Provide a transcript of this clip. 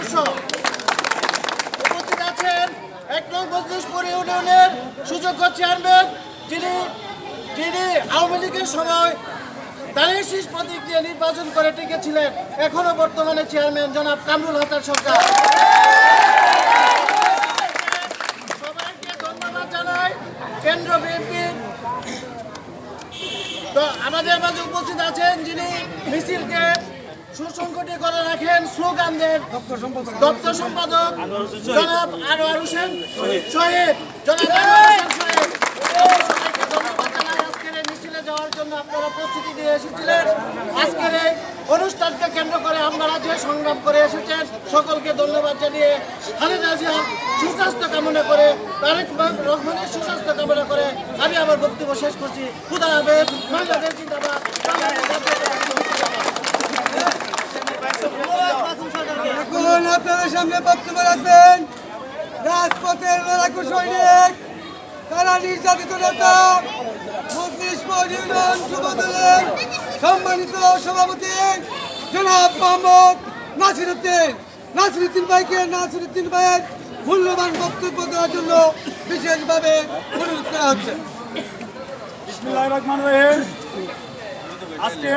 সদস্য উপস্থিত আছেন ১ নং বজলুসপুর ইউনিয়নের সুযোগ্য চেয়ারম্যান, যিনি আওয়ামী লীগের সময় দানের শীষ প্রতীক দিয়ে নির্বাচন করে টিকেছিলেন, এখনো বর্তমানে চেয়ারম্যান জনাব কামরুল হাসান সরকার। সবাইকে ধন্যবাদ জানাই। কেন্দ্র বিএনপির তো আমাদের মাঝে উপস্থিত আছেন যিনি মিছিলকে সুসংগঠিত করে রাখেন, স্লোগানদের দপ্তর সম্পাদক জনাব আনোয়ার হোসেন শহীদ। সবাইকে ধন্যবাদ জানাই আজকের এই মিছিলে যাওয়ার জন্য। আপনারা প্রস্তুতি দিয়ে এসেছিলেন। আজকের এই অনুষ্ঠানকে কেন্দ্র করে আপনারা যে সংগ্রাম করে এসেছেন, সকলকে ধন্যবাদ জানিয়ে খালেদা জিয়ার সুস্বাস্থ্য কামনা করে, তারেক রহমানের সুস্বাস্থ্য কামনা করে আমি আমার বক্তব্য শেষ করছি। খুদা হাফেজ। বাংলাদেশ জিন্দাবাদ। এখন আপনাদের সামনে বক্তব্য রাখবেন রাজপথের লড়াকু সৈনিক, তারা নির্যাতিত নেতা, বজলুসপুর ইউনিয়ন যুবদলের সম্মানিত সভাপতি জনাব মোহাম্মদ নাসিরউদ্দিন ভাইয়ের মূল্যবান বক্তব্য দেওয়ার জন্য বিশেষভাবে অনুরোধ করা হচ্ছে। বিসমিল্লাহির রহমানির রহিম। আজকে